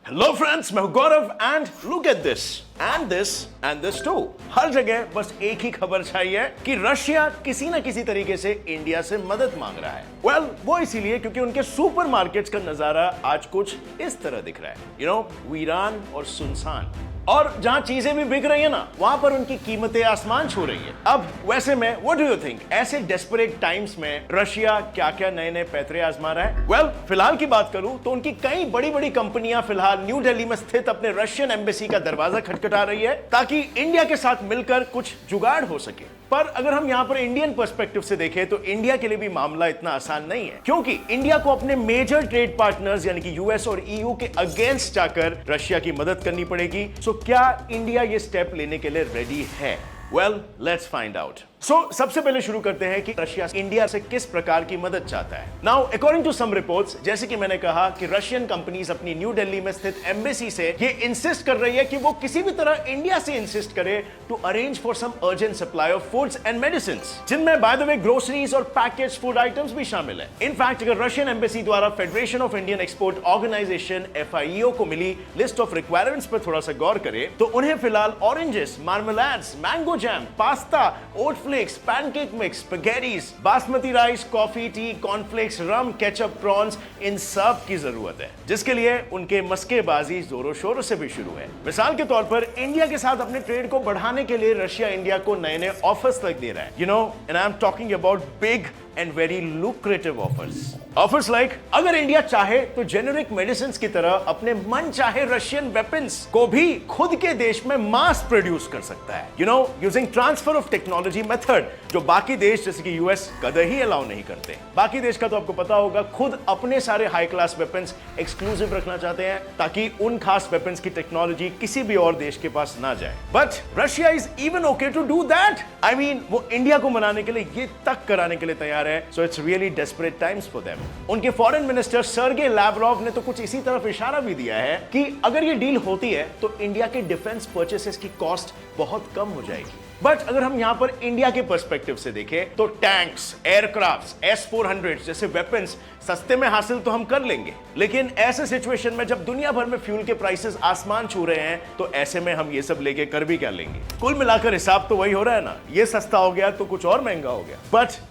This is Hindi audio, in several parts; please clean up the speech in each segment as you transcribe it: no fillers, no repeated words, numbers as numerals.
हेलो फ्रेंड्स, मैं हूं Gaurav and look at this and this and this too. हर जगह बस एक ही खबर छाई है कि रशिया किसी ना किसी तरीके से इंडिया से मदद मांग रहा है। वो इसीलिए क्योंकि उनके सुपरमार्केट्स का नजारा आज कुछ इस तरह दिख रहा है, वीरान और सुनसान। और जहां चीजें भी बिक रही है ना, वहां पर उनकी कीमतें आसमान छू रही है। अब वैसे में व्हाट डू यू थिंक, ऐसे डेस्परेट टाइम्स में रशिया क्या क्या नए नए पैतरे आजमा रहा है? फिलहाल की बात करूं तो उनकी कई बड़ी बड़ी कंपनियां फिलहाल न्यू दिल्ली में स्थित अपने रशियन एम्बेसी का दरवाजा खटखटा रही है ताकि इंडिया के साथ मिलकर कुछ जुगाड़ हो सके। पर अगर हम यहां पर इंडियन पर्सपेक्टिव से देखें तो इंडिया के लिए भी मामला इतना आसान नहीं है, क्योंकि इंडिया को अपने मेजर ट्रेड पार्टनर्स यानी कि यूएस और ईयू के अगेंस्ट जाकर रशिया की मदद करनी पड़ेगी। सो क्या इंडिया ये स्टेप लेने के लिए रेडी है? Let's find out. सबसे पहले शुरू करते हैं कि रशिया इंडिया से किस प्रकार की मदद चाहता है। Now according to some reports, जैसे कि मैंने कहा कि रशियन कंपनीज अपनी न्यू दिल्ली में स्थित एम्बेसी से ये इंसिस्ट कर रही है कि वो किसी भी तरह इंडिया से इंसिस्ट करे to arrange for some urgent supply of foods and medicine, जिनमें बाय द वे ग्रोसरीज और पैकेज फूड आइटम्स भी शामिल है। इनफैक्ट अगर रशियन एम्बेसी द्वारा federation of Indian export organisation FIEO को मिली लिस्ट ऑफ रिक्वायरमेंट्स पर थोड़ा सा गौर करे तो उन्हें फिलहाल oranges, marmalades, mango jam, pasta, oat pancake mix, spaghettis, basmati rice, coffee, tea, cornflakes, rum, ketchup, prawns, इन सब की जरूरत है, जिसके लिए उनके मस्केबाजी जोरों शोरों से भी शुरू है। मिसाल के तौर पर इंडिया के साथ अपने ट्रेड को बढ़ाने के लिए रशिया इंडिया को नए नए ऑफर्स तक दे रहा है। And I am talking about big and very lucrative offers like अगर इंडिया चाहे तो जेनेरिक मेडिसिन की तरह अपने मन चाहे रशियन वेपन्स को भी खुद के देश में मास प्रोड्यूस कर सकता है, using transfer of technology method, जो बाकी देश जैसे कि यूएस कदे ही अलाउ नहीं करते। बाकी देश का तो आपको पता होगा, खुद अपने सारे हाई क्लास वेपन्स एक्सक्लूसिव रखना चाहते हैं ताकि उन खास वेपन्स की टेक्नोलॉजी किसी भी और देश के पास ना जाए। But Russia is even okay to do that. I mean वो इंडिया को मनाने के लिए ये तक कराने के लिए तैयार है। So it's really desperate times for them. उनके फॉरेन मिनिस्टर सर्गे लैवरोव ने तो कुछ इसी तरफ इशारा भी दिया है कि अगर ये डील होती है तो इंडिया के डिफेंस परचेसेस की कॉस्ट बहुत कम हो जाएगी। बट अगर हम यहां पर इंडिया के पर्सपेक्टिव से देखें तो टैंक्स, एयरक्राफ्ट्स, S-400 जैसे वेपन्स सस्ते में हासिल तो हम कर लेंगे, लेकिन ऐसे सिचुएशन में जब दुनिया भर में फ्यूल के प्राइसेस आसमान छू रहे हैं तो ऐसे में हम ये सब लेके कर भी क्या लेंगे? कुल मिलाकर हिसाब तो वही हो रहा है ना, ये सस्ता हो गया तो कुछ और महंगा हो गया। बट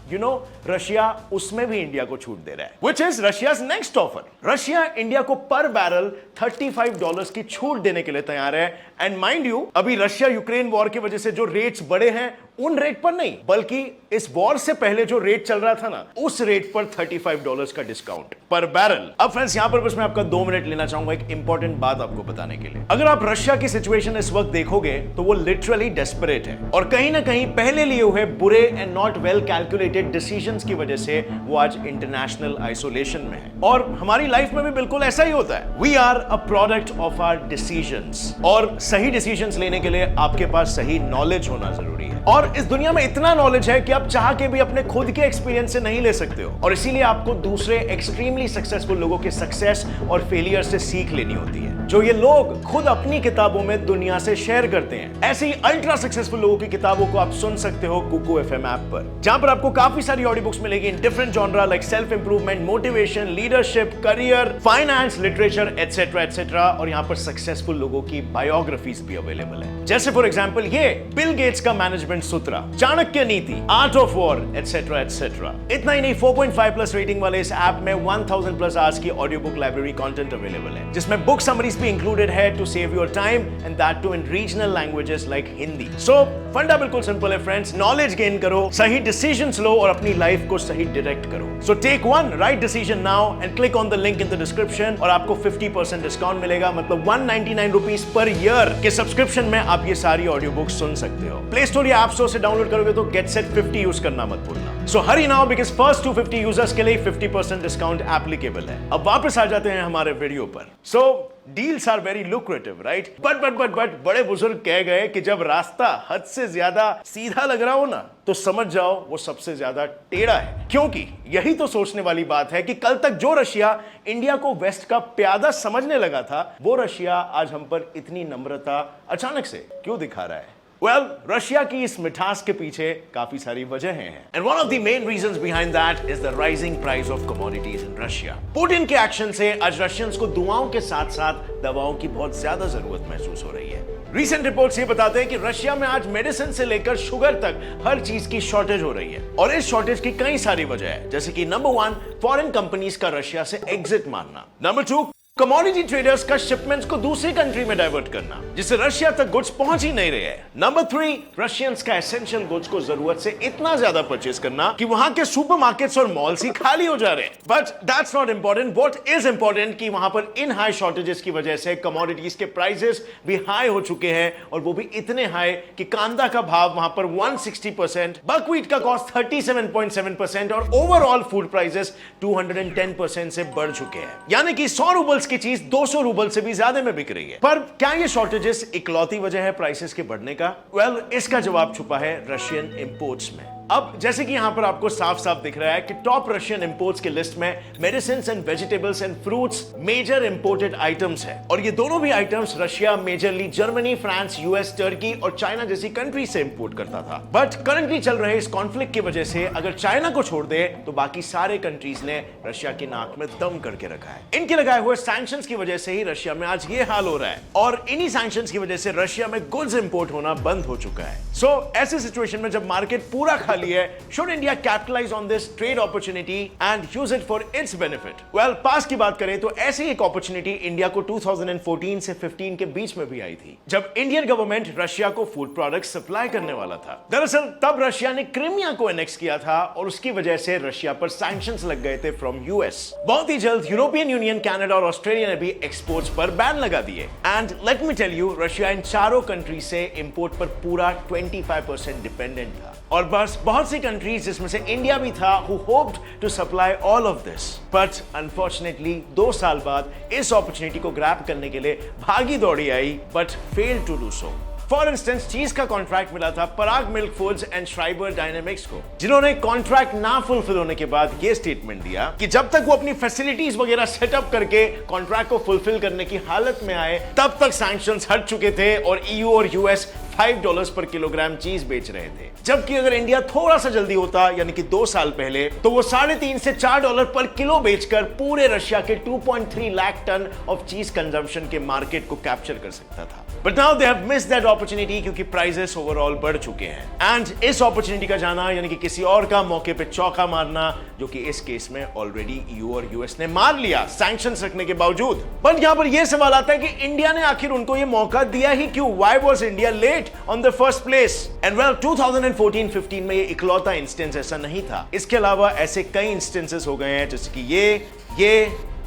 रशिया उसमें भी इंडिया को छूट दे रहा है, which is Russia's next offer. Russia India को पर बैरल $35 की छूट देने के लिए तैयार है। एंड माइंड यू, अभी रशिया यूक्रेन वॉर की वजह से जो रेट्स बढ़े हैं उन रेट पर नहीं, बल्कि इस वॉर से पहले जो रेट चल रहा था ना, उस रेट पर $35 का डिस्काउंट पर बैरल। अब फ्रेंड्स, यहां पर बस मैं आपका 2 मिनट लेना चाहूंगा एक इंपॉर्टेंट बात आपको बताने के लिए। अगर आप रशिया की सिचुएशन इस वक्त देखोगे तो वो लिटरली डेस्परेट है और कहीं ना कहीं पहले लिए हुए बुरे and not well calculated decisions की वजह से वो आज इंटरनेशनल आइसोलेशन में है। और हमारी लाइफ में भी बिल्कुल ऐसा ही होता है। We are a product of our decisions, और सही डिसीजंस लेने के लिए आपके पास सही नॉलेज होना जरूरी है। और इस दुनिया में इतना नॉलेज है कि आप चाह के भी अपने खुद के एक्सपीरियंस से नहीं ले सकते हो, और इसीलिए आपको दूसरे एक्सट्रीमली सक्सेसफुल लोगों के सक्सेस और फेलियर से सीख लेनी होती है, जो ये लोग खुद अपनी किताबों में दुनिया से शेयर करते हैं। ऐसे ही अल्ट्रा सक्सेसफुल लोगों की किताबों को आप सुन सकते हो कुकू FM ऐप पर, जहां पर आपको काफी सारी ऑडियो बुक्स मिलेगी in different genre like self improvement, motivation, leadership, career, finance, literature etcetera etcetera. और यहां पर सक्सेसफुल लोगों की बायोग्राफीज भी अवेलेबल है, जैसे फॉर एग्जांपल ये बिल गेट्स का मैनेजमेंट सूत्र, चाणक्य नीति, art of war etcetera etcetera. इतना ही नहीं, 4.5+ रेटिंग वाले इस ऐप में 1000+ आवर्स की audio book library content available है, जिसमें बुक समरीज भी इंक्लूडेड है to save your time and that too in regional languages like Hindi. So फंडा बिल्कुल सिंपल है फ्रेंड्स, नॉलेज गेन करो, सही डिसीजंस लो और अपनी लाइफ को सही डायरेक्ट करो। So take one right decision now and click on the link in the description और आपको 50% डिस्काउंट मिलेगा, मतलब 199 रुपीज पर ईयर के सब्सक्रिप्शन में आप ये सारी ऑडियो बुक सुन सकते हो। प्ले स्टोर या ऐप स्टोर से डाउनलोड करोगे तो गेट सेट 50 यूज करना मत भूलना। सो हरी नाउ, बिकॉज़ फर्स्ट 250 यूजर्स के लिए 50% डिस्काउंट एप्लीकेबल है। अब वापस आ जाते हैं हमारे वीडियो पर। So deals are very lucrative, right? But बड़े बुजुर्ग कह गए कि जब रास्ता हद से ज्यादा सीधा लग रहा हो ना, तो समझ जाओ वो सबसे ज्यादा टेढ़ा है। क्योंकि यही तो सोचने वाली बात है कि कल तक जो रशिया इंडिया को वेस्ट का प्यादा समझने लगा था, वो रशिया आज हम पर इतनी नम्रता अचानक से क्यों दिखा रहा है? वेल रशिया की इस मिठास के पीछे काफी सारी वजहें हैं and one of the main reasons behind that is the rising price of commodities in Russia. Putin के एक्शन से आज रशियंस को दुआओं के साथ साथ दवाओं की बहुत ज्यादा जरूरत महसूस हो रही है। रीसेंट रिपोर्ट्स ये बताते हैं कि रशिया में आज मेडिसिन से लेकर शुगर तक हर चीज की शॉर्टेज हो रही है और इस शॉर्टेज की कई सारी वजह है, जैसे कि नंबर 1 फॉरेन कंपनीज का रशिया से एग्जिट मारना, नंबर 2 कमोडिटी ट्रेडर्स का शिपमेंट्स को दूसरी कंट्री में डाइवर्ट करना जिससे रशिया तक गुड्स पहुंच ही नहीं रहे हैं, नंबर 3 रशियंस का एसेंशियल गुड्स को जरूरत से इतना ज्यादा परचेस करना कि वहां के सुपरमार्केट्स और मॉल्स ही खाली हो जा रहे हैं। But that's not important, what is important कि वहां पर इन हाई शॉर्टेजेस की वजह से कमोडिटीज के प्राइसेस भी हाई हो चुके हैं और वो भी इतने हाई कि कांदा का भाव वहां पर 160%, बकव्हीट का कॉस्ट 37.7% और ओवरऑल फूड प्राइसेस 210% से बढ़ चुके हैं, यानी कि 100 रूबल की चीज 200 रूबल से भी ज्यादा में बिक रही है। पर क्या ये शॉर्टेजेस इकलौती वजह है प्राइसेस के बढ़ने का? वेल, इसका जवाब छुपा है रशियन इंपोर्ट्स में। अब जैसे कि यहां पर आपको साफ साफ दिख रहा है कि टॉप रशियन इंपोर्ट्स की लिस्ट में medicine and vegetables and fruits major imported items है और ये दोनों भी items Russia majorly Germany, France, US, Turkey और चाइना जैसी कंट्री से इंपोर्ट करता था। बट करंटली चल रहे इस कॉन्फ्लिक्ट की वजह से अगर चाइना को छोड़ दे तो बाकी सारे कंट्रीज ने रशिया की नाक में दम करके रखा है। इनके लगाए हुए सैंक्शंस की वजह से ही रशिया में आज ये हाल हो रहा है और इन्हीं सैंक्शंस की वजह से रशिया में गुड्स इंपोर्ट होना बंद हो चुका है। सो ऐसी सिचुएशन में जब मार्केट पूरा खाली है, should India capitalize on this trade opportunity and use it for its benefit? Well, पास की बात करें तो ऐसी एक अपॉर्चुनिटी इंडिया को 2014 से 15 के बीच में भी आई थी जब इंडियन गवर्नमेंट रशिया को फूड प्रोडक्ट सप्लाई करने वाला था। दरअसल तब रशिया ने क्रीमिया को एनेक्स किया था और उसकी वजह से रशिया पर सैंक्शंस लग गए थे फ्रॉम यूएस। बहुत ही जल्द यूरोपियन यूनियन, कनाडा और ऑस्ट्रेलिया ने भी एक्सपोर्ट्स पर बैन लगा दिए and let me tell you, Russia इन चारों कंट्री से इंपोर्ट पर पूरा 25% डिपेंडेंट था और बस बहुत सी कंट्रीज जिसमें से इंडिया भी था who hoped to supply all of this, but unfortunately 2 साल बाद इस अपॉर्चुनिटी को ग्रैब करने के लिए भागी दौड़ी आई but failed to do so। For instance चीज का कॉन्ट्रैक्ट मिला था पराग मिल्क फूड्स एंड श्राइबर डायनेमिक्स को, जिन्होंने कॉन्ट्रैक्ट ना फुलफिल होने के बाद ये स्टेटमेंट दिया कि जब तक वो अपनी फैसिलिटीज वगैरह सेटअप करके कॉन्ट्रैक्ट को फुलफिल करने की हालत में आए तब तक सैंक्शंस हट चुके थे और ईयू और यूएस $5 पर किलोग्राम चीज बेच रहे थे, जबकि अगर इंडिया थोड़ा सा जल्दी होता यानी कि 2 साल पहले तो वो $3.5 से $4 पर किलो बेचकर पूरे रशिया के 2.3 लाख टन ऑफ चीज कंजम्पशन के मार्केट को कैप्चर कर सकता था। But now they have missed that opportunity क्योंकि प्राइसेस ओवरऑल बढ़ चुके हैं एंड इस अपॉर्चुनिटी का जाना यानी कि किसी और का मौके पे चौका मारना, जो कि इस केस में ऑलरेडी ईयू और यूएस ने मार लिया सैंक्शंस रखने के बावजूद। बट यहां पर यह सवाल आता है कि इंडिया ने आखिर उनको यह मौका दिया ही क्यों? Why was India late on the first place? And well, 2014-15 में ये इकलौता इंस्टेंस ऐसा नहीं था। इसके अलावा ऐसे कई इंस्टेंसेस हो गए हैं जैसे कि ये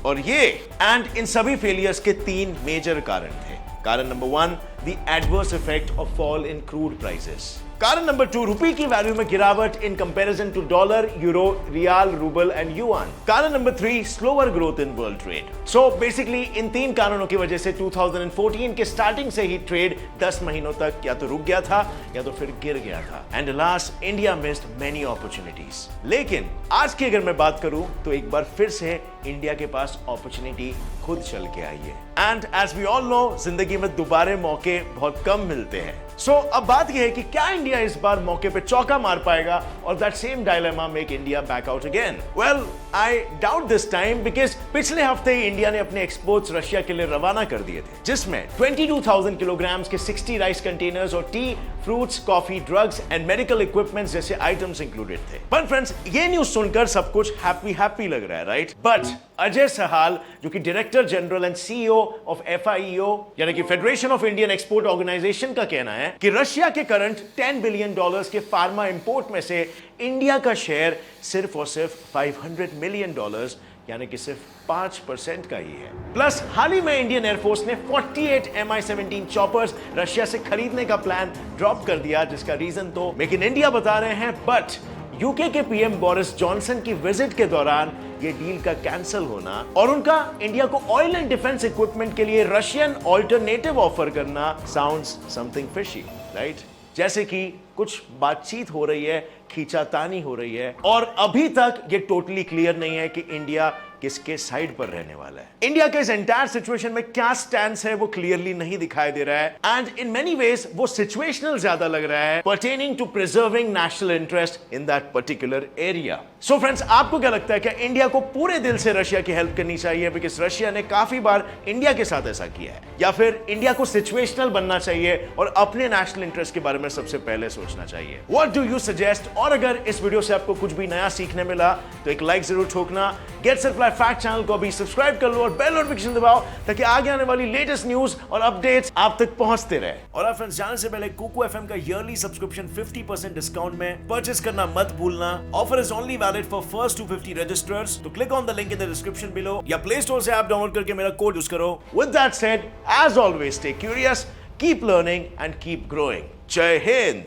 और ये एंड इन सभी फेलियर्स के 3 मेजर कारण थे। कारण number 1, the adverse effect of fall in crude prices। कारण नंबर 2, रुपये की वैल्यू में गिरावट in comparison to dollar, euro, riyal, rouble and yuan. कारण नंबर 3, slower growth in world trade. So basically इन 3 कारणों की वजह से 2014 के स्टार्टिंग से ही ट्रेड 10 महीनों तक या तो रुक गया था या तो फिर गिर गया था and last India missed many opportunities. लेकिन आज की अगर मैं बात करूं तो एक बार फिर से इंडिया के पास अपॉर्चुनिटी खुद चल के आई है and as we all know, जिंदगी में दोबारा मौके बहुत कम मिलते हैं। सो अब बात यह है कि क्या इंडिया इस बार मौके पे चौका मार पाएगा और that same dilemma make India back out again? Well, I doubt this time because पिछले हफ्ते ही इंडिया ने अपने एक्सपोर्ट्स रशिया के लिए रवाना कर दिए थे, जिसमें 22,000 किलोग्राम के 60 राइस कंटेनर्स और T, fruits, coffee, drugs and medical equipments जैसे आइटम्स इंक्लूडेड थे। पर फ्रेंड्स, ये न्यूज सुनकर सब कुछ हैप्पी लग रहा है, राइट? बट अजय सहाल, जो कि director general and CEO of FIEO यानी कि federation of Indian export organisation का कहना है कि रशिया के करंट $10 बिलियन के फार्मा इंपोर्ट में से इंडिया का शेयर सिर्फ और सिर्फ $500 मिलियन यानी कि सिर्फ 5% का ही है। प्लस हाल ही में इंडियन एयरफोर्स ने 48 Mi-17 चॉपर्स रशिया से खरीदने का प्लान ड्रॉप कर दिया, जिसका रीजन तो मेक इन इंडिया बता रहे हैं, बट यूके के पीएम बोरिस जॉनसन की विजिट के दौरान ये डील का कैंसिल होना और उनका इंडिया को ऑयल एंड डिफेंस इक्विपमेंट के लिए रशियन ऑल्टरनेटिव ऑफर करना साउंड्स समथिंग फिशी, राइट? जैसे कि कुछ बातचीत हो रही है, खींचातानी हो रही है और अभी तक ये टोटली क्लियर नहीं है कि इंडिया किसके साइड पर रहने वाला है। इंडिया के इस एंटायर सिचुएशन में क्या स्टैंड है वो क्लियरली नहीं दिखाई दे रहा है एंड इन मेनी वेज वो सिचुएशनल ज्यादा लग रहा है, pertaining to preserving national interest in that particular area. So friends, आपको क्या लगता है कि इंडिया को पूरे दिल से रशिया की हेल्प करनी चाहिए बिकॉज रशिया ने काफी बार इंडिया के साथ ऐसा किया है, या फिर इंडिया को सिचुएशनल बनना चाहिए और अपने नेशनल इंटरेस्ट के बारे में सबसे पहले सोचना चाहिए? What do you suggest? और अगर इस वीडियो से आपको कुछ भी नया सीखने मिला तो एक लाइक जरूर ठोकना। Get set reply fact channel को भी सब्सक्राइब कर लो और बेल नोटिफिकेशन दबाओ ताकि आगे आने वाली लेटेस्ट न्यूज और अपडेट्स आप तक पहुंचते रहे। और फ्रेंड्स, जाने से पहले कुकू एफएम का ईयरली सब्सक्रिप्शन 50% डिस्काउंट में परचेस करना मत भूलना। Offer is only valid for first 250 registers, तो click on the link in the description below या प्ले स्टोर से ऐप डाउनलोड करके मेरा कोड यूज करो। With that said, as always stay curious, keep learning and keep growing. जय हिंद।